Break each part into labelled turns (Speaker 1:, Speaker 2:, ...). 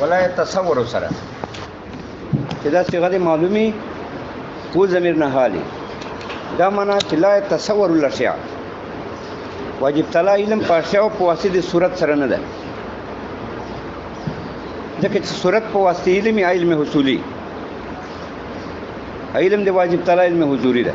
Speaker 1: ولا تصور سره چې دا صيغه د معلومي و ضمیر نه حالي دا معنا چې لا تصور الاشیاء واجب تعالی علم په اشیاء په واسطه د صورت سره نه ده ځکه چې صورت په واسطه علم حصولي علم د واجب تعالی علم حضوري ده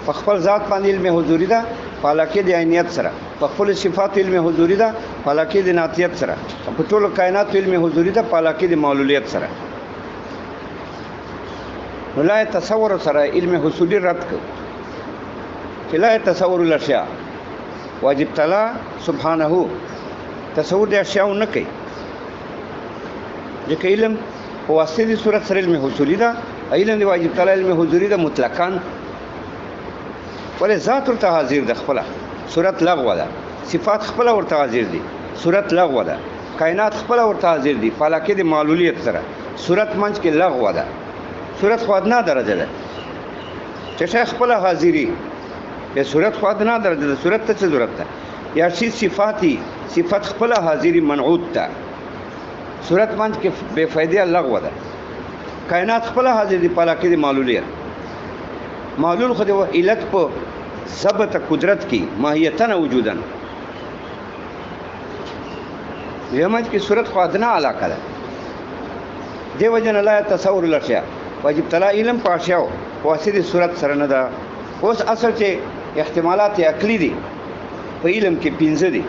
Speaker 1: په خپل ذات باندې علم حضوري ده په علاقه د عینیت سره په خپل صفات علم حضوري ده په علاقه د ناتیت سره په ټول کائنات علم حضوري ده په علاقه د معلولیت سره لا تصور سره علم حصولي رد کړ چې لا تصور الاشیاء واجب تعالی سبحانه تصور د اشیاء نه کوي ځکه علم په واسطه د صورت سره علم حصولي ده علم د واجب تعالی علم حضوري ده مطلقاً ولې ذات ورته حاضر ده خپله صورت لغوه ده صفات خپله ورته حاضر دي صورت لغوه ده کائنات خپله ورته حاضر دي په علاقه د معلولیت سره صورت منځ کې لغوه ده صورت خو ادنا درجه ده چې شی خپله حاضري یا صورت خو ادنا درجه ده صورت ته څه ضرورت ده یا شي صفاتي صفت خپله حاضري منعوت ده صورت منځ کې بې فایدې لغوه ده کائنات خپله حاضر دي په علاقه د معلولیت معلول خو د علت په ثبت قدرت کې ماهیتن وجودن یمج کې صورت خو ادنا علاقه ده دی وجن لا تصور الاشیاء واجب تعالی علم په اشیاء په واسطه صورت سره نه ده اوس اصل چې احتمالات عقلی دي په علم کې 15 دي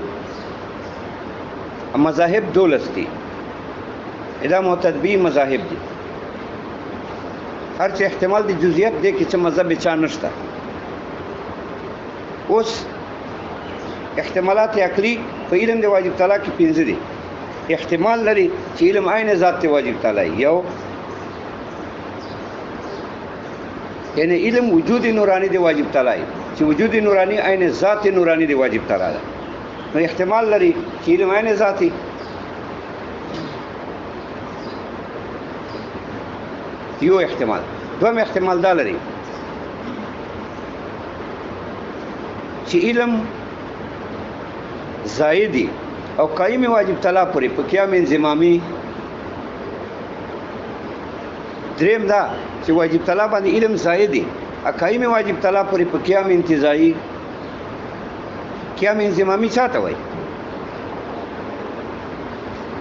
Speaker 1: مذاهب 12 دي ادا معتدبی مذاهب دي هر چې احتمال د جزئیات دی کې چې مذهب چا نشته اوس احتمالات عقلی په علم د واجب تعالی کې 15 دي احتمال لري چې علم عین ذات ته واجب تعالی یو یعنی علم وجود نورانی دی واجب تعالی چې وجود نورانی عین ذات نورانی دی واجب تعالی ده نو احتمال لري چې علم عین ذاتی یو احتمال دوم احتمال دا لري چې علم زائدی او قائم واجب تعالی پورې په قیام انضمامی دریم دا چې واجب تعالی باندې علم زائدی او قائم واجب تعالی پورې په قیام انتزاعی قیام انضمامی چاته وای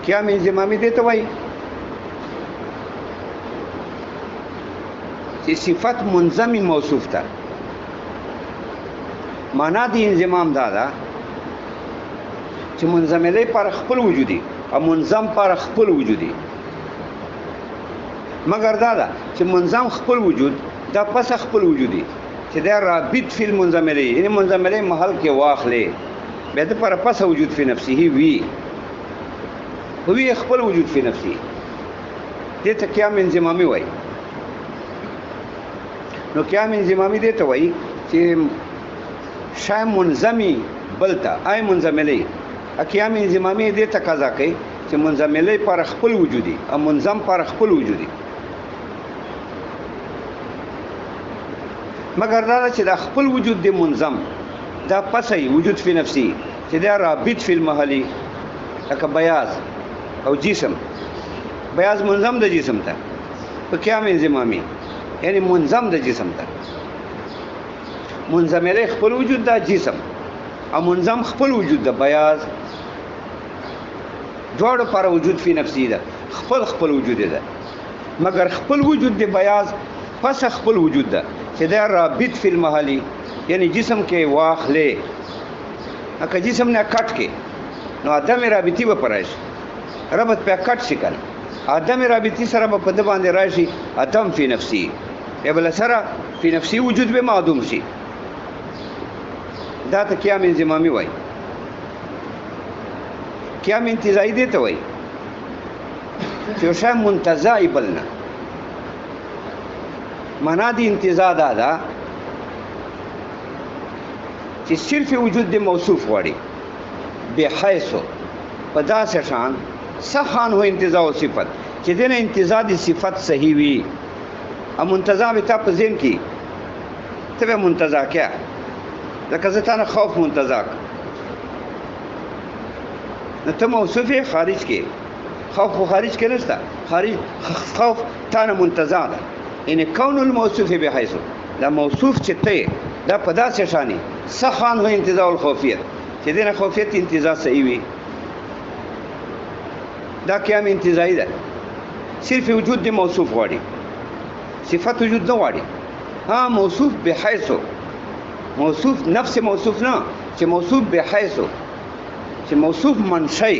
Speaker 1: قیام انضمامی دې ته وای چې صفت منظمی موصوف ده معنا دی انضمام دادا چې منظم له پر خپل وجودي او منظم پر خپل وجودي مگر دادا چې منظم خپل وجود دا پس خپل وجودي چې دا رابط فی المنظم له یعنی منظم له محل کې واخلې به د پر پس وجود فی نفسه وی خپل وجود فی نفسه دې ته قیام انضمامی وای نو قیام انضمامی دې ته وای چې شای منظمی بلتا آی منظملی قیام انضمامی دې تقاضا کوي چې منظملی پر خپل وجودي او منظم پر خپل وجودي مگر دا چې د خپل وجود دی منظم دا پسې وجود فی نفسی چې دا رابط فی المحلی لکه بیاض او جسم بیاض منظم د جسم ته په قیام انضمامی یعنی منظم د جسم ته منظم له خپل وجود دا جسم او منظم خپل وجود د بیاض جوړ پر وجود فی نفسی ده خپل وجود ده مگر خپل وجود د بیاض پس خپل وجود ده چې دا رابط فی المحلی یعنی جسم کې واخلې اکه جسم نه کټ کې نو ادم رابطی به پرایش ربط په کټ شي کنه ادم رابطی سره په د باندې راشي ادم فی نفسی بل سره فی نفسی وجود به معدوم شي دا ته قیام انضمامی وای قیام انتزاعی دی ته وای چې شای منتزاعی بلنه معنا دی انتزاع دا چې صرف وجود د موصوف وړي بحیث په داسې شان صحان هو انتزاع او صفت چې دنه انتزاع د صفت صحیح وي ا منتزع به تا په ذهن کې ته منتزع کیا لکه زتانه خوف منتزع نو ته موصوف خارج کې خوف خو خارج کې نشته، خارج خوف تا نه منتزع ده. یعنی کون الموصوف بحیث دا موصوف چې ته دا په داسې شانې سخان هو انتزاع الخوفیت چې دې نه خوفیت انتزاع صحیح وي، دا قیام انتزاعي ده. صرف وجود دی موصوف غواړي، صفت وجود نه غواړي. ها موصوف بحیث، موصوف نفس موصوف نه، چې موصوف بحیث، چې موصوف منشئ،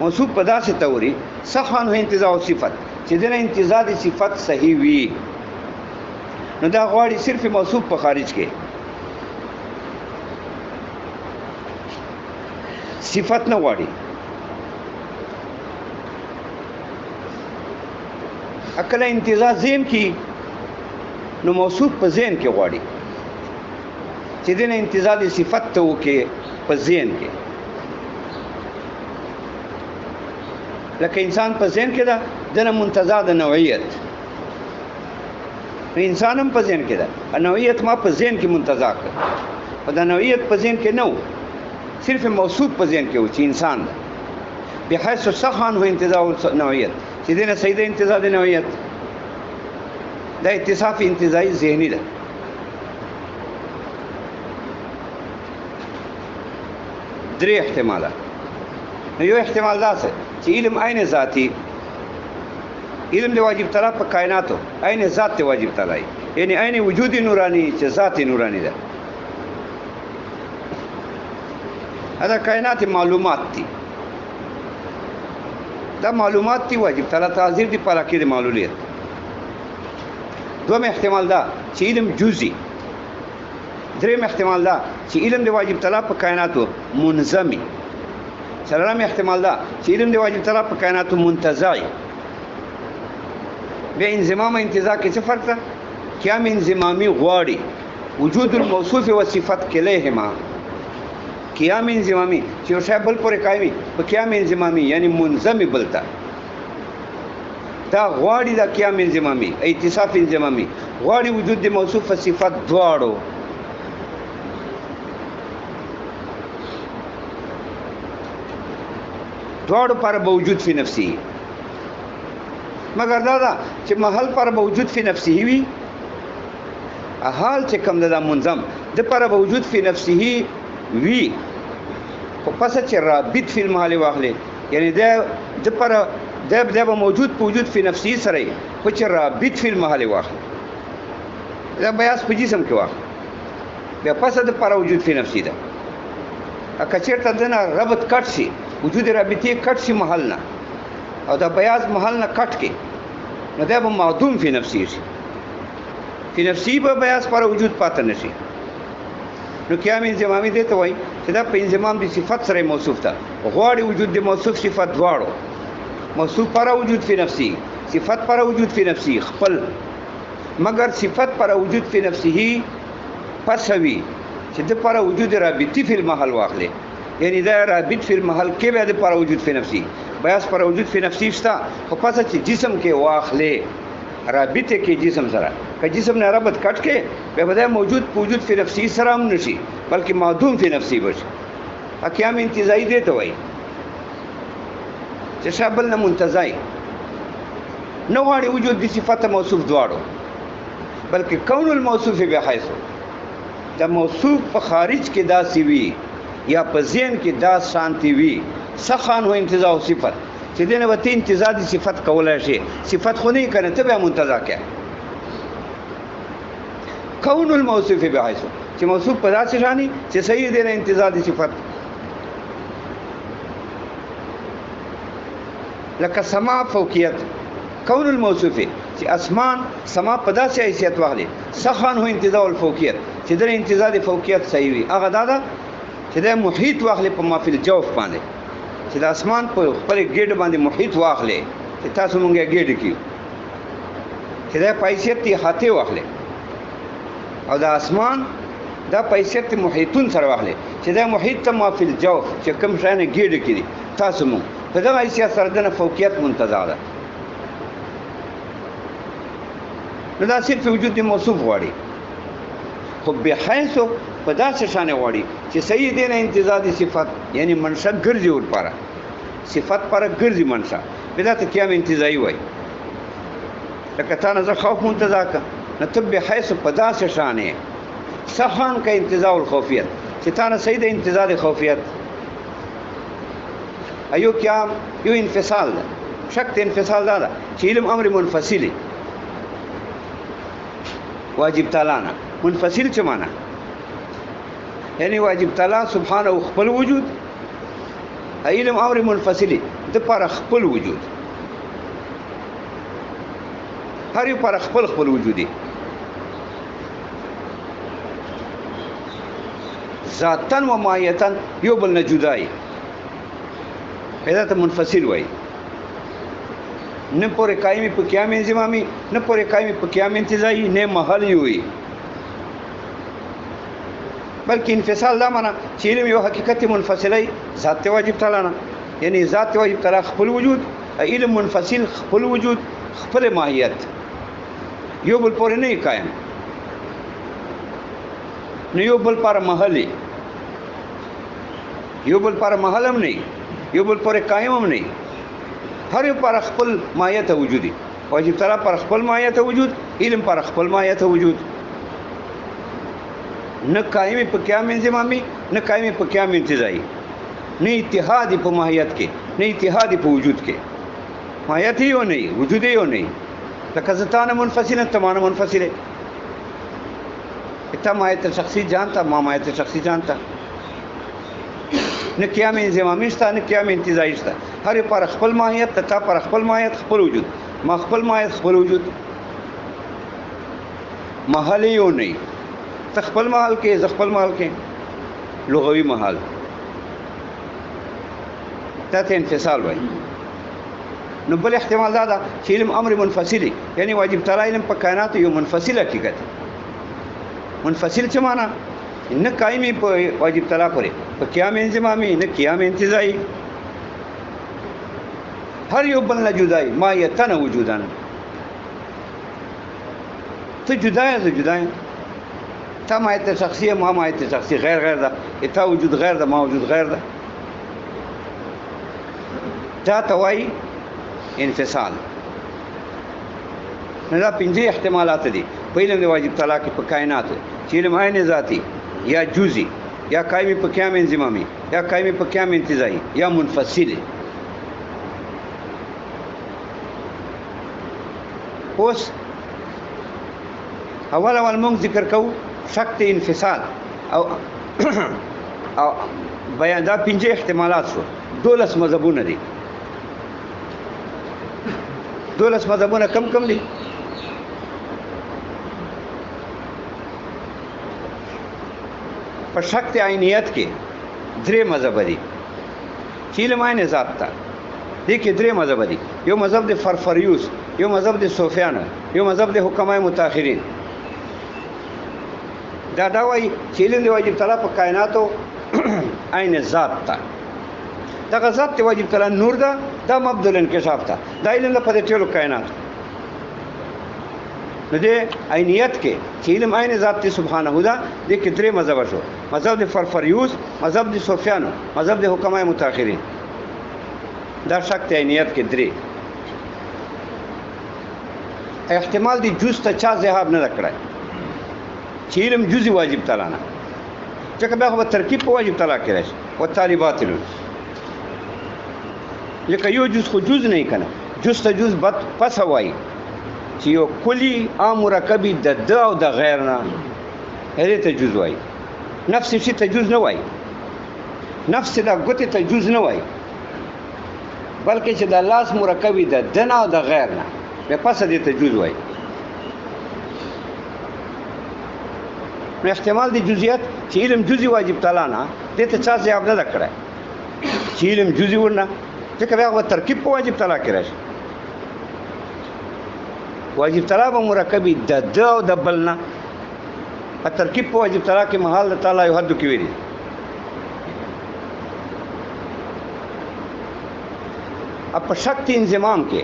Speaker 1: موصوف په داسې توري سخان هو انتزاع صفت چې دې نه انتزاع د صفت صحیح وي، نو دا غواړي صرف موصوف په خارج کې صفت نه غواړي. اکل انتزاع ذهن کی نو موصوف په ذهن کې غواړي چې دې نه انتزاع د صفت ته وکړي په ذهن کې. لکه انسان په ذهن کې ده دنه منتزع د نوعیت، انسان هم په ذهن کې ده، نوعیت ما په ذهن کې منتزع کړ، او د نوعیت په ذهن کې نه و، صرف موصوف په ذهن کې و چې انسان ده. بحیث سخان هو انتزاع نوعیت چې دې نه صحیح ده انتزاع د نوعیت، دا اتصاف انتزاعي ذهني ده. درې احتمالات. یو احتمال دا چې علم عین ذاتی، علم د واجب طلب په کائناتو عین ذات ته واجب طلب، یعنی عین وجود نورانی چې ذات نورانی ده. دا کائنات معلومات دي، دا معلومات دي واجب طلب تعذير دي پر عقیده معلولیت. دوم احتمال دا چې علم جزئی. دریم احتمال دا چې علم د واجب طلب په کائناتو منظمی. څلورم احتمال دا چې علم د واجب طلب په کائناتو منتزعي. بیا انضمام انتزاع کې څه فرق ده؟ قیام انضمامي غواړي وجود الموصوف و صفت کلیهما. قیام انضمامي چې یو شی بل پورې قایمي په قیام انضمامي یعنی منظمي بلته، دا غواړي دا قیام انضمامي اتصاف انضمامي غواړي وجود د موصوف و صفت دواړو. دواړو پر موجود فی نفسه، مگر دا چې محل پر موجود فی نفسه وي، حال چې کوم دا منظم د پر موجود فی نفسه وی، خو پس چې رابط فی المحل واخلې، یعنی د پر د موجود په وجود فی نفسه سره، خو چې رابط فی المحل واخلې، دا بیاس په جسم کې واخلې، بیا پس د پر وجود فی نفسه ده. اکه چېرته دنه ربط کټ شي، وجود رابطه کټ شي محل نه، او دا بیاض محل نه کټ کې، نو دا به معدوم فی نفسی شي، فی نفسی به بیاض پر وجود پاتې نشي. نو قیام انضمامي دی ته وایي چې دا په انضمام د صفت سره موصوف ده، غواړي وجود د موصوف صفت دواړو، موصوف پر وجود فی نفسی، صفت پر وجود فی نفسی خپل، مگر صفت پر وجود فی نفسه پس وي چې د پر وجود رابطي فی المحل واخلې، یعنی دا رابط فی المحل کې به د پر وجود فی نفسی بیاس پر وجود فی نفسی شته، خو پس چې جسم کې واخلې رابطه کې جسم سره، که جسم نه رابط کټ کې به بده موجود په وجود فی نفسی سره هم نشي، بلکې معدوم فی نفسی بشي. قیام انتزاعي دی ته وایي چې شابل نه منتزعي نه غواړي وجود د صفت موصوف دواړو، بلکې کون الموصوف بحیث دا موصوف په خارج کې داسې وي یا په ذهن کې دا شانتی وي، سخان هو انتزاع صفت چې دنه وته انتزاع د صفت کولای شي، صفت خو نه کنه ته به منتزع کې. کون الموصوف بحیث چې موصوف په داسې شانی چې صحیح دی نه انتزاع د صفت، لکه سما فوقیت. کون الموصوف چې اسمان سما په داسې حیثیت واخلي، سخان هو انتزاع الفوقیت چې دنه انتزاع د فوقیت صحیح وي، هغه دا چې د محیط واخلې په مافل جوف باندې، چې د اسمان په خپل ګډ باندې محیط واخلې چې تاسو مونږه ګډ کیو، چې د پایسیت تی هاته واخلې، او د اسمان دا پایسیت محیطون سره واخلې چې د محیط ته مافل جوف چې کوم شای نه ګډ کړي تاسو مونږ په دغه حیثیت سره د فوقیت منتزع ده. نو دا صرف وجود موصوف غواړي، خو بحیث په داسې شان غواړي چې صحیح دی نه انتزاع د صفت، یعنی منشأ ګرځي ورپاره، صفت پر ګرځي منشا بدا ته قیام انتزاعي وای لکه تا نه زه خوف منتزا که نه ته بحیث په داسې شان یې صحان که انتزاع الخوفیت چې تا نه صحیح د انتزاع د خوفیت ایو قیام یو انفصال ده شک ته انفصال دا ده چې علم امر منفصلی واجب تعالی نه منفصل څه معنا یعنی واجب تعالی سبحانه خپل وجود علم امر منفصلی د پر خپل وجود هر یو پر خپل وجودي ذاتن و ماهیتن یو بل نه جدای پیدا ته منفصل وای نه پورې قائمي په قیام انضمامي نه پورې قائمي په قیام انتزاعي نه محل وي بلکې انفصال دا معنا چې علم یو حقیقت منفصلی ذات واجب تعالی نه یعنی ذات واجب تعالی خپل وجود علم منفصل خپل وجود خپل ماهیت یو بل پورې نه قائم نه یو بل پر محل یو بل پر محل هم نه یو بل پورې قائم هم نه هر یو پر خپل ماهیت وجودي واجب تعالی پر خپل ماهیت وجود علم پر خپل ماهیت وجود نه قائم په قیام انضمامي نه قائم په قیام انتزاعي نه اتحاد په ماهیت کې نه اتحاد په وجود کې ماهیت یو نه وجود یو نه لکه ذاتانه منفصله تمانه منفصله اته ماهیت شخصي جانتا ما ماهیت شخصي جانتا نه قیام انضمامي شته نه قیام انتزاعي شته هر پر خپل ماهیت تا پر خپل ماهیت خپل وجود ما خپل ماهیت خپل وجود محل یو نه خپل محل کې ز خپل محل کې لغوي محل ته انفصال وای نو بل احتمال دا ده چې علم امر منفصلی یعنی واجب تعالی علم په کائنات یو منفصل حقیقت منفصل څه معنا نه قائمي په واجب تعالی پورې په قیام انضمامي نه قیام انتزاعي هر یو بل نه جدای ما یتن وجودن ته جدای ز جدای تا ماهیت شخصی ما ماهیت شخصی غیر ده اتا وجود غیر ده ما وجود غیر ده دا توای انفصال نه دا پنځه احتمالات دي په علم د واجب تعالی کې په کائنات چې علم عین ذاتی یا جزئی یا قائم په قیام انضمامي یا قائم په قیام انتزاعي یا منفصل اوس اول موږ ذکر کوو شک انفصال او بیان دا پنځه احتمالات شو 12 مذهبونه دي 12 مذهبونه کم دي په شک عینیت کې درې مذهب دي چې علم عین ذات ته دي کې درې مذهب دي یو مذهب د فرفریوس یو مذهب د صوفیانو یو مذهب د حکمای متأخرین دا وایي چې علم د واجب تعالی په کائناتو عین ذات ته دغه ذات د واجب تعالی نور ده دا مبدل انکشاف ته دا علم په دې ټولو کائنات نو دې عینیت کې چې علم عین ذات ته سبحانه ده د کې درې مذهب شو مذهب د فرفریوس مذهب د صوفیانو مذهب د حکمای متأخرین دا شک عینیت کې درې احتمال دی جز ته چا ذهاب نه کړای چې علم جزئی واجب تعالی نه ځکه بیا خو ترکیب په واجب تعالی کې راشي او طالبات لکه یو جز خو جز نه کنه جز ته جز بد پس وای چې یو کلی عام مرکبی د د او د غیر نه هغه ته جز وای نفس شي ته جز نه وای نفس د غوته ته جز نه وای بلکې چې د لاس مرکبی د د نه او د غیر نه په پس دې ته جز وای نو احتمال د جزئیات چې علم جزئی واجب تعالی نه دې ته چا ځواب نه کړای چې علم جزئی ورنه ځکه بیا ترکیب په واجب تعالی کې راشي واجب تعالی به مرکبی د د او د بل نه په ترکیب په واجب تعالی کې محل تعالی یو حد کې ویلي په شک انضمام کې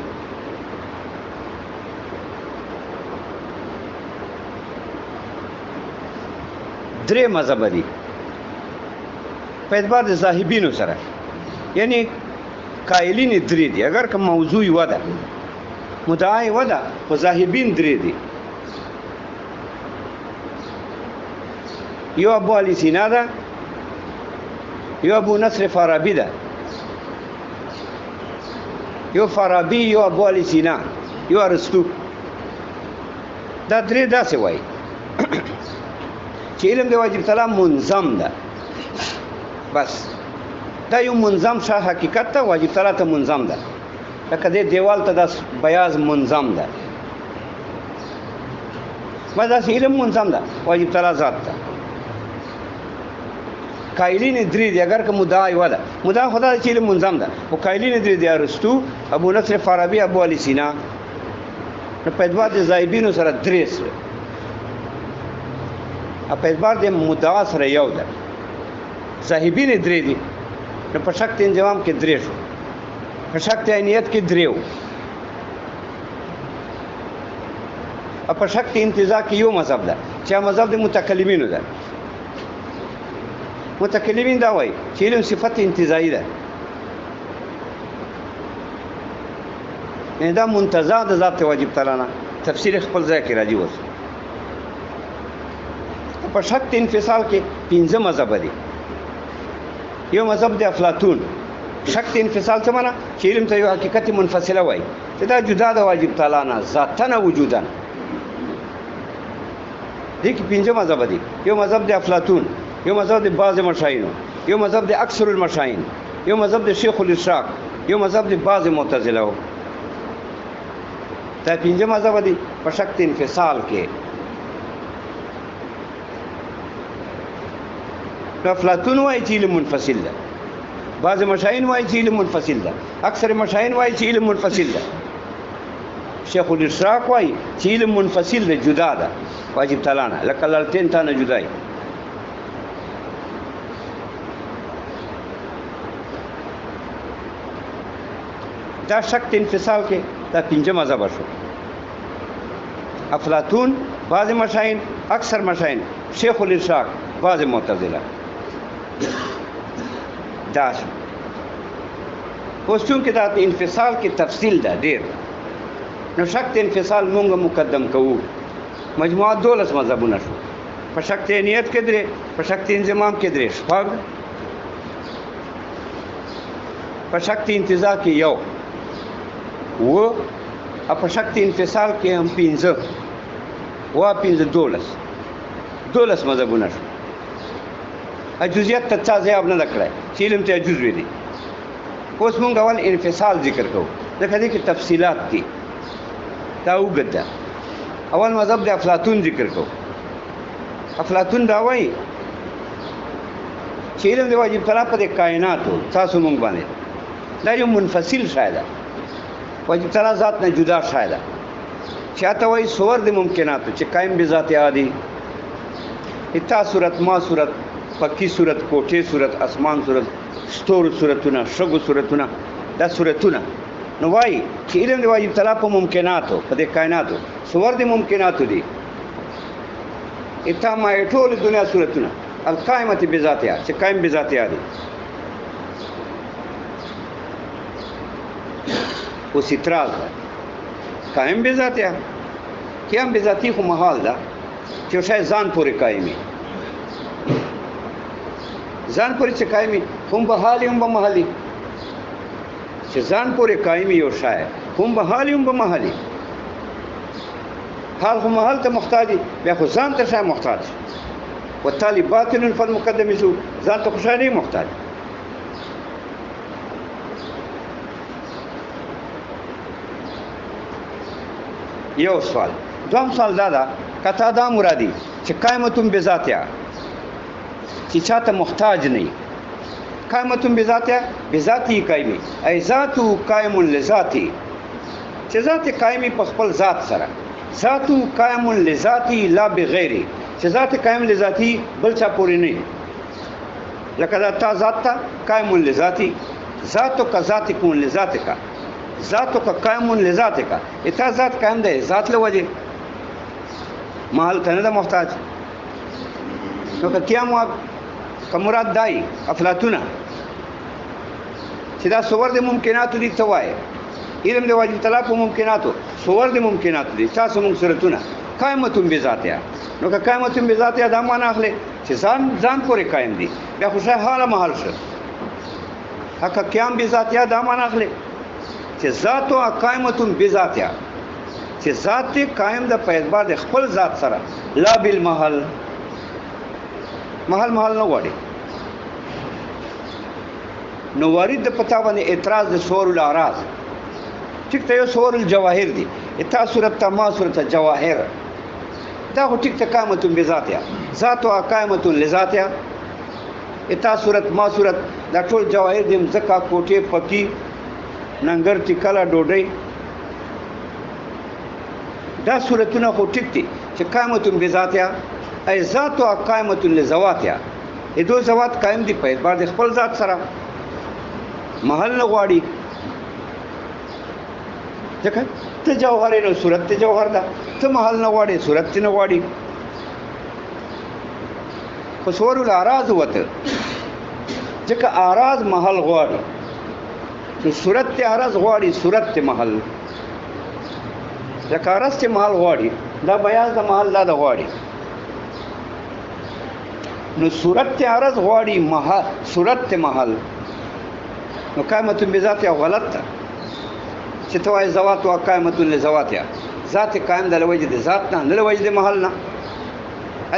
Speaker 1: درې مذهب دي په اعتبار د ذاهبینو سره یعنی قائلین درې دي اگر که موضوع یوه ده مدعا یوه ده خو ذاهبین درې دي یو ابو علی سینا ده یو ابو نصر فارابی ده یو فارابی یو ابو علی سینا یو ارسطو دا درې داسې وایي چې علم د واجب طلب منظم ده بس دا یو منظم شاه حقیقت ته واجب طلب ته منظم ده لکه دې دیوال ته دا بیاض منظم ده بس داسې علم منظم ده واجب طلب ذات ته قائلین درې دي اگر که مدعا یوه ده مدعا خدا ده چې علم منظم ده خو قائلین درې دي ارسطو ابو نصر فارابي ابو علی سینا نو په اعتبار د ذاهبینو سره درې سره په اعتبار د مدعا سره یو ده ذاهبین درې دي نو په شک د انضمام کې درې شو په شک د عینیت کې درې وو او په شک د انتزاع کې یو مذهب ده چې مذهب د متکلمینو ده متکلمین دا وایي چې علم صفت انتزاعي ده یعنې دا منتزع د ذات واجب تعالی نه تفسیر خپل ځای کې راځي اوس په شک د انفصال کې پنځه مذهب دي یو مذهب د افلاطون شک د انفصال څه معنا چې علم ته یو حقیقت منفصله وایي چې دا جدا د واجب تعالی نه ذاتاً وجوداً دې کې پنځه مذهب دي یو مذهب د افلاطون یو مذهب د بعض مشاهینو یو مذهب د اکثر المشاهین یو مذهب د شیخ الاشراق یو مذهب د بعض معتزله دا پنځه مذهب دي په شک د انفصال کې افلاطون وایي چې علم منفصل ده بعض مشاهین وایي چې علم منفصل ده اکثر مشاهین وایي چې علم منفصل ده شیخ الاشراق وایي چې علم منفصل ده جدا ده واجب تعالی نه لکه لړتین تا نه جدای دا شک د انفصال کې دا پنځه مذهب شو افلاطون بعض مشاهین اکثر مشاهین شیخ الاشراق بعض معتزله دا شو اوس چونکې دا انفصال کې تفصیل ده ډېر نو شک د انفصال مونږ مقدم کوو مجموعه 12 مذهبونه شو په شک د نیت کې درې په شک د انضمام کې درې شپږ په شک د انتزاع کې یو و په شک د انفصال کې هم پنځه و پنځه 12 مذهبونه شو جزئیات ته چا ځواب نه کړی چې علم ته جز وي دي اوس مونږ اول انفصال ذکر کوو ځکه دې کې تفصیلات دي دا اوږد ده اول مذهب د افلاطون ذکر کوو افلاطون دا وایي چې علم د واجب تعالی په د کائناتو تاسو مونږ باندې دا یو منفصل شای ده واجب تعالی ذات نه جدا شای ده چاته وایي صور د ممکناتو چې قائم بذات عادي اتا صورت ما صورت پکی صورت کوټې صورت اسمان صورت ستورو صورتونه شګو صورتونه دا صورتونه نو وایي چې علم د واجب تعالی په ممکناتو په د کائناتو صور د ممکناتو دي اتا ما ټول دنیا صورتونه القائمه بذاتها چې قائم بذاتها دي اوس اعتراض ده قائم بذاتها قیام بذاتی خو محال ده چې شاید ځان پورې قایمي ځان پورې چې قایمي هم به حالي هم به محلي چې ځان پورې قایمي یو شای هم به حالي هم به محلي حال خو محل ته محتاج بیا خو ځان ته شای محتاج والتالي باطل فالمقدم سو ځان ته خو شای نه محتاج یو سوال دوم سوال دا ده کته دا مرادي چې قائمتون بذاتها چې چاته محتاج نه قائمتون بذاتها بذاتی قائمي ای ذاتو قائم لذاتی چې ذات قائمي په خپل ذات سره ذاتو قائم لذاتی لا بغیره چې ذات قائم لذاتی بل چا پورې نه لکه دا تا ذات تا قائم لذاتی ذاتو کا ذات کون لذاتک ذاتو کا قائم لذاتک اتا ذات قائم ده ذات له وجه محل ته نه محتاج نو که کیا مراد دای افلاطونه چې دا صور د ممکناتو دي څه وایي علم د واجب طلب په ممکناتو صور د ممکناتو دي تاسو موږ صورتونه قائمتون بذاتها نو که قائمتون بذاتها دا معنا اخلي چې ځان پورې قائم دي بیا خو حاله محل شو حق قیام بذاتها دا معنا اخلي چې ذات او قائمتون بذاتها چې ذات قائم د په اعتبار د خپل ذات سره لا بالمحل محل نه غواړي نو وارد د پتا باندې اعتراض د صور الاعراض ټیک ته یو صور الجواهر دي اتا صورت ما صورت جواهر دا خو ټیک ته قائمت بذاتها ذات او قائمت لذاتها اتا صورت ما صورت دا ټول جواهر دي مزکا کوټه پکی ننګر ټیکاله ډوډۍ دا صورتونه خو ټیک دي چې قائمت بذاتها ای ذات او قائمت لذواتها ای دو ذوات قائم دي په اعتبار د خپل ذات سره محل نه غواړي ځکه ته جوهر نو صورت ته جوهر ده ته محل نه غواړي صورت ته نه غواړي خو صور الاعراض وته ځکه اعراض محل غواړي چې صورت ته اعراض غواړي صورت ته محل ځکه اعراض ته محل غواړي دا بیان د محل لا د غواړي نو صورت ته اعراض غواړي محل صورت ته محل نو قائمت بذاتها غلط ده چې توای ذوات او قائمت لذواتها ذات قائم د لوجه د ذات نه لوجه د محل نه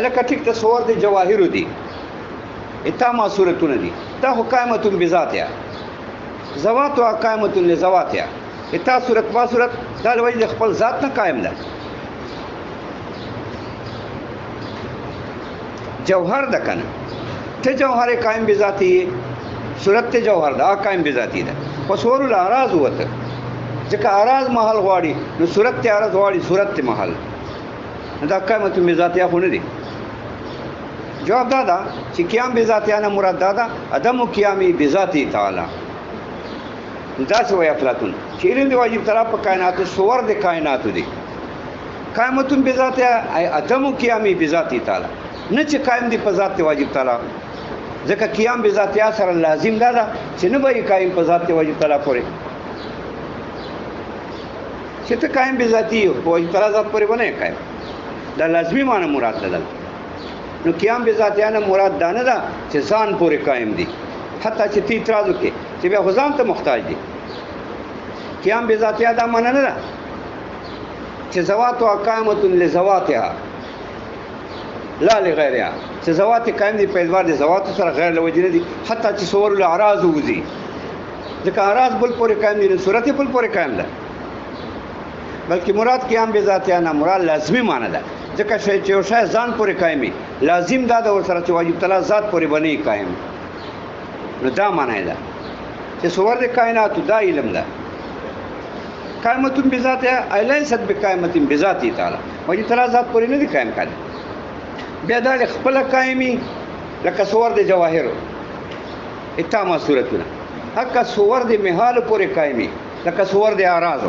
Speaker 1: الکه ټیک ته صور د جواهر دي اتما صورتونه دي دا خو قائمت بذاتها ذوات او قائمت لذواتها اتا صورت ما صورت دا لوجه د خپل ذات نه قائم ده جوهر ده کنه ته جوهر قائم بذاتی صورت ته جوهر ده قائم بذاتی ده خو صور الاعراض وته ځکه اعراض محل غواړي نو صورت ته اعراض غواړي صورت ته محل دا قائمت بذاتها خو نه دي جواب دا چې قیام بذاتها نه مراد دا عدم قیامي بذاتی تعالی دا څه وایي افلاطون چې علم دی واجب طلب په کائنات صور د کائنات دي قائمت بذاتها ای عدم قیامي بذاتی تعالی نه چې قائم دي په ذات واجب تعالی ځکه قیام بذاتها سره لازم دا چې نه به قائم په ذات واجب تعالی پورې چې ته قائم بذاتی او واجب تعالی ذات پورې باندې قائم دا لازمي معنی مراد ده نو قیام بذاتها نه مراد دا نه ده چې ځان پورې قائم دي حتی چې تی اعتراض وکړي چې بیا ځان ته محتاج دي قیام بذاتها دا معنی نه ده چې ذوات او قائمت لذواتها لا لغیرها چې ذوات قائم دي په اعتبار د ذوات سره غیر لوجه نه دي حتی چې صور الاعراض وځي ځکه اعراض بل پورې قائم دي صورت بل پورې قائم ده بلکې مراد قیام بذاتها نه مراد لازمي معنی ده ځکه چې یو شی ځان پورې قائمي لازم دا د ور سره چې واجب تعالی ذات پورې باندې قائم نو دا معنی ده چې صور د کائنات دا علم ده قائمت بذاتها ایلیست بقائمت بذاتی تعالی واجب تعالی ذات پورې نه دي قائم کړي بیا دا خپل قائمي لکه صور د جواهر اتما صورتونه حق صور د محال پورې قائمي لکه صور د اعراض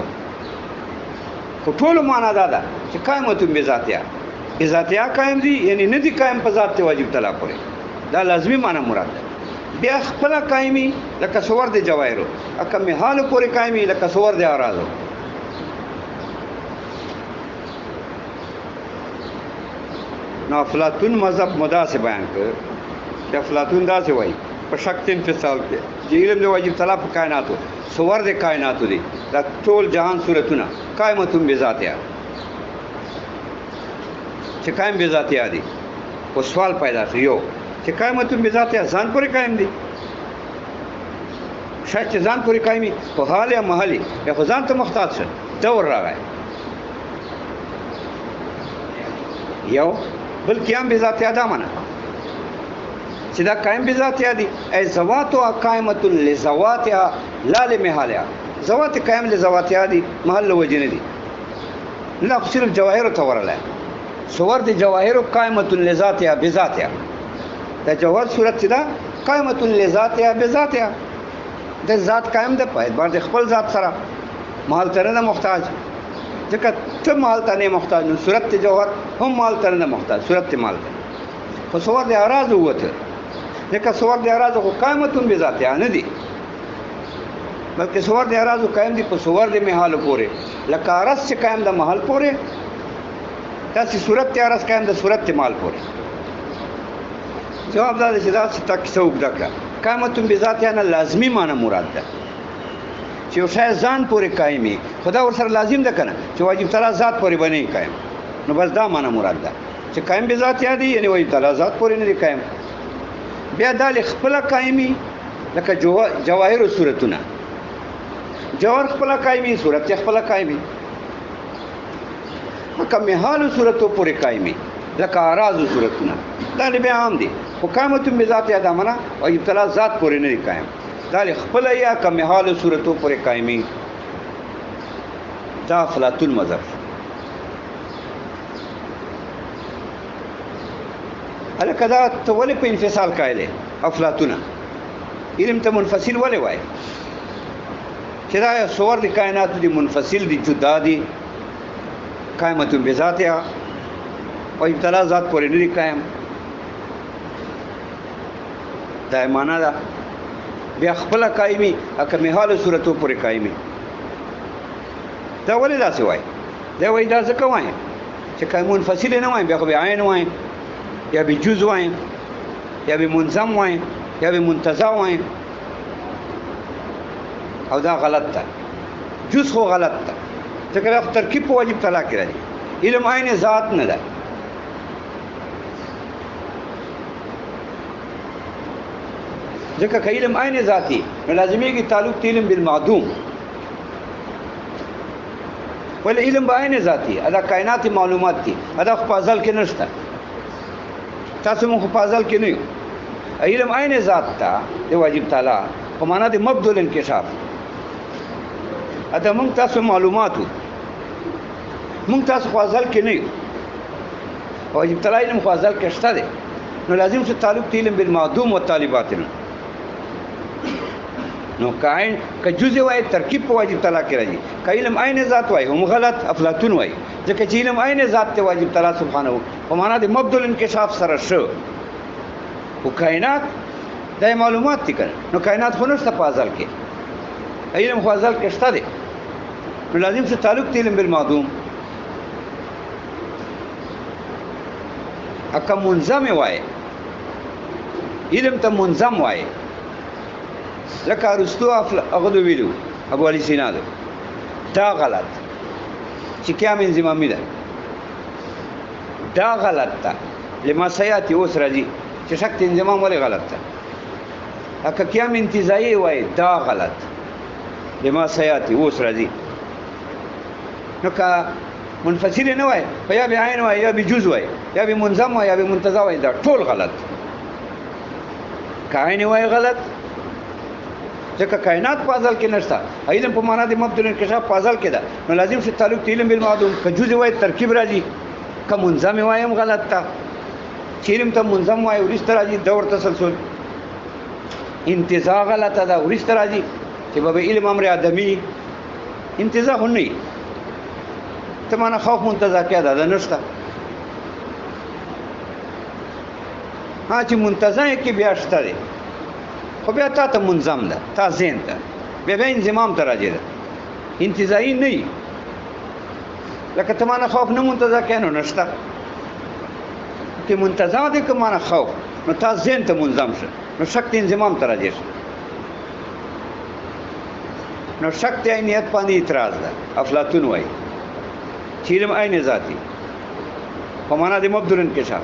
Speaker 1: خو ټول معنا دا ده چې قائمت بذاتها قائم دي یعنی نه دي قائم په ذات واجب تعالی پورې دا لازمي معنا مراد ده بیا خپل قائمي لکه صور د جواهر حق محال پورې قائمي لکه صور د اعراض نو افلاطون مذهب مداسه بیان کړ چې افلاطون دا څه وایي په شک انفصال کې چې علم د واجب طلب په کائناتو صور د کائناتو دي دا ټول جهان صورتونه قائمت بذاتها چې قائم بذاتها دي او سوال پیدا شي یو چې قائمت بذاتها ځان پورې قائم دي شاید چې ځان پورې قائمي په حال یا محلي یا خو ځان ته محتاج شه دور راغی یو بل قیام بذاتها دا معنا چې دا قائم بذاتها دي ای ذوات او قائمت لذواتها لا لمحالها ذوات قائم لذواتها دي محل وجه نه دي نه صرف جواهر ته ورله صور د جواهر قائمت لذاتها بذاتها دا جوهر صورت دا قائمت لذاتها بذاتها د ذات قائم ده په اعتبار د خپل ذات سره محل ته نه محتاج ځکه ته مال ته نه محتاج نو صورت ته جوهر هم مال ته نه محتاج صورت ته مال ته خو صور د اعراض وته ځکه صور د اعراض خو قائمت بذاتها نه دي بلکې صور د اراضو قائم دي په صور د محال پورې لکه عرض چې قائم د محل پورې داسې صورت د عرض قائم د صورت د محل پورې جواب دا دی چې دا تا کیسه اوږده کړه قائمة بذاتها نه لازمي معنی مراد ده چې یو شی ځان پورې قائم وي خو دا ورسره لازم ده که نه چې واجب تعالی ذات پورې به نه وي قائم نو بس دا معنی مراد ده چې قائم بذاتها دي یعنې واجب تعالی ذات پورې نه دي قائم بیا دا خپله قائم وي لکه جواهرو صورتونه جوهر خپله قائم وي صورت یې خپله قائم وي لکه محالو صورتو پورې قائم وي لکه اعراضو صورتونه دا بیا عام دي خو قائمة بذاتها دا معنی واجب تعالی ذات پورې نه دي قائم دا خپله یا که محالو صورتو پورې قائم وي دا افلاطون مذهب هلکه دا ته ولې په انفصال قایل یې افلاطونه علم ته منفصل ولې وایي چې دا صور د کائناتو دي منفصل دي جدا دي قائمة بذاتها واجب تعالی ذات پورې نه دي قائم دا معنا ده بیا خپله قایمي که محالو صورتو پورې قایمي دا ولې داسې وایي دا وایي دا ځکه وایي چې که منفصل نه وایم بیا خو به عین وایم یا به جز وایم یا به منظم وایم یا به منتزع وایم او دا غلط ده جز خو غلط ده ځکه دا ترکیب په واجب تعالی کې راځي علم عین ذات نه ده ځکه که علم عین ذاتی نو لازمیږي تعلق د علم بالمعدوم ولې علم به عین ذاتی دا کائنات معلومات دي دا خو په ازل کې نشته تاسو مونږ په ازل کې نه یو علم عین ذات ته د واجب تعالی په معنا د مبذول انکشاف دا مونږ تاسو معلوماتو مونږ تاسو په ازل کې نه یو واجب تعالی علم په ازل کې شته دی نو لازم چې تعلق د علم بالمعدوم او طالبات نو کائن که جزء وای ترکیب په واجب تعالی کې راځي که علم عین ذات وای هم غلط افلاطون وای ځکه چې علم عین ذات ته واجب تعالی سبحانه په معنا د مبذول انکشاف سره شو او کائنات د معلومات دي کنه نو کائنات خو نشته په ازل کې علم خو ازل کې شته دی نو لازم چې تعلق د علم بالمعدوم اکه منظم وای علم ته منظم وای لکه ارسطو هغه ویلو ابو علي سینا دا غلط چې قیام انضمامي ده دا غلط ده لما سیاتي اوس راځي چې شک انضمام ولې غلط ده اکه قیام انتزاعي وای دا غلط لما سیاتي اوس راځي نو که منفصل نه وای په یا به عین وای یا به جز وای یا به منظم وای یا به منتزع وای دا ټول غلط که عین وای غلط ځکه کائنات په ازل کې نشته علم په معنا د مبذول انکشاف په ازل کې ده نو لازم چې تعلق د علم بالمعدوم که جزء وای ترکیب راځي که منظم وای هم غلط ده چې علم ته منظم وای وروسته راځي دور تسلسل انتزاع غلطه ده وروسته راځي چې به علم امر آدمي انتزاع خو نه ته معنا خوف منتزع کې ده نشته ها چې منتزع کې بیا شته دی خو بیا تا ته منظم ده تا ذهن ته بیا انضمام ته راځي ده انتزاعي نه وي لکه ته مانه خوف نه منتزع کوې نو نشته که منتزع دی که مانه خوف نو تا ذهن ته منظم شه نو شک د انضمام ته راځي نو شک د عینیت باندې اعتراض ده افلاطون وایي چې علم عین ذاتي په معنا د مبذول انکشاف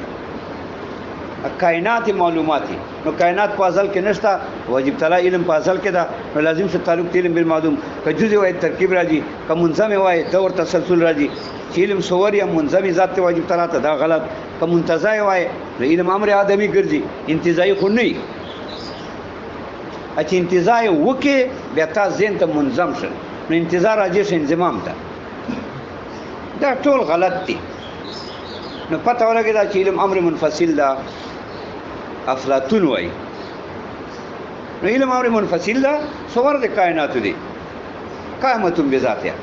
Speaker 1: کائنات معلوماتی نو کائنات په ازل کې نشته واجب تعالی علم په ازل کې ده نو لازم چې تعلق علم بالمعدوم که جزء وای ترکیب راځي که منظم وای دور تسلسل راځي چې علم صور یا منظم ذات ته واجب تعالی ته دا غلط که منتزع وای نو علم امر آدمی ګرځي انتزاعي خو نه وي چې انتزاع وکې بیا تا ذهن ته منظم شه نو انتزاع راځي شه انضمام ته دا ټول غلط دي نو پته ولګېده چې علم امر منفصل ده افلاطون وایي نو علم امر منفصل ده صور د کائناتو دي قائمة بذاتها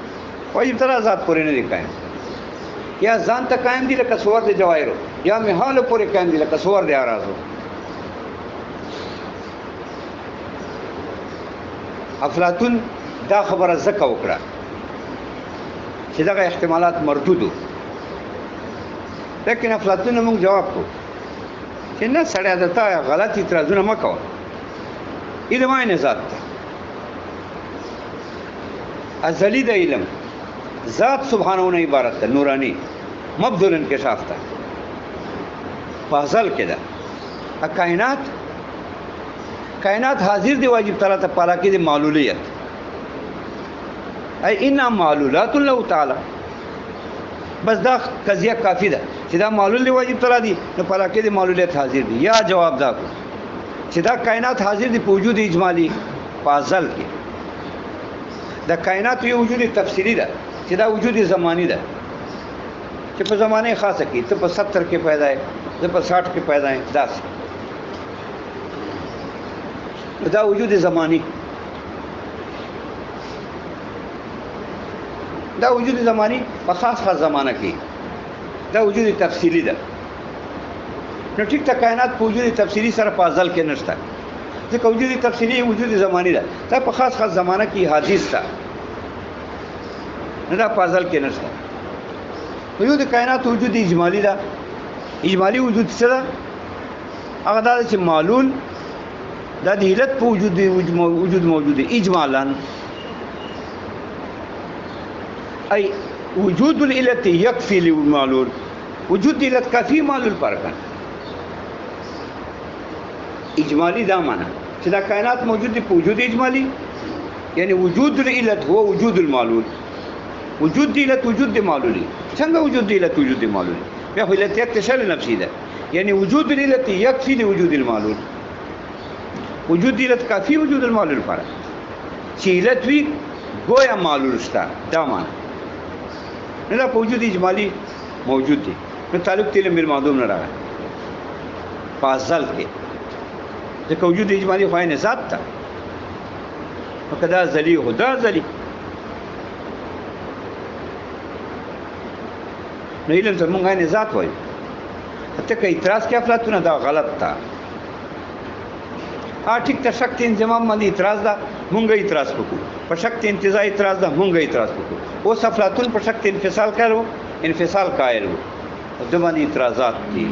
Speaker 1: واجب تعالی ذات پورې نه دي قائم یا ځان ته قائم دي لکه صور د جواهرو یا محال پورې قائم دي لکه صور د اعراضو افلاطون دا خبره زکه وکړه چې دغه احتمالات مردود وو، لیکن افلاطون موږ جواب کو چې نه سړی د تا غلط اعتراضونه مه کوه، علم عین ذات ده، ازلی د علم ذات سبحانه نه عبارت ده، نورانی مبذول انکشاف ده، فاضل کې ده. کائنات حاضر دی واجب تعالی ته پالا کې د معلولیت ای ان معلولات الله تعالی، بس دا قضیه کافی ده چې دا معلول دی واجب تعالی دی نو پالا کې د معلولیت حاضر دی. یا جواب دا کو چې دا کائنات حاضر دی په وجود اجمالی فاضل کې، دا کائنات یو وجود تفصیلی ده چې دا وجود زمانی ده چې په زمانه خاصه کې ته په 70 کې پیدا ہے، زه په 60 کې پیدا یم، دا وجود زمانی، دا وجود زمانی په خاص زمانه کې دا وجود تفصیلی ده. نو ټیک ته کائنات په وجود تفصیلی سره فاضل کې نشته، ځکه وجود تفصیلی وجود زمانی ده، دا په خاص زمانه کې حادث ده، نه دا فاضل کې نشته. وجود کائنات وجود اجمالی ده، اجمالی وجود څه ده؟ هغه دا چې معلول دا د علت په وجود موجود اجمالا، ای وجود العلت یکفی للمعلول، وجود علت کافی معلول پر کن. اجمالی دا معنی چې دا کائنات موجود دی په وجود اجمالی، یعنی وجود العلت هو وجود المعلول، وجود دی علت وجود دی معلولی. څنګه وجود دی علت وجود دی معلولی؟ بیا خو علت یک تشل نفسی ده، یعنی وجود العلت یکفی لوجود المعلول، وجود دی علت کافی وجود المعلول پر چې علت وی گویا معلول شته، دا معنی نه دا په وجود اجمالی موجود دی. نو تعلق تیل بالمعدوم نه راغی فاضل کې، ځکه وجود اجمالی خو عین ذات ته، نو کدا ذلی هو دا ذلی، نو علم ته مونږ عین ذات وایو. ته که اعتراض کې افلاطون دا غلط تا ټیک ته شک انضمام باندې اعتراض ده، مونږ اعتراض وکړو، په شک انتزاع اعتراض ده، مونږ اعتراض وکړو. اوس افلاطون په شک انفصال کړو، انفصال قائل وو، د باندې اعتراضات دي.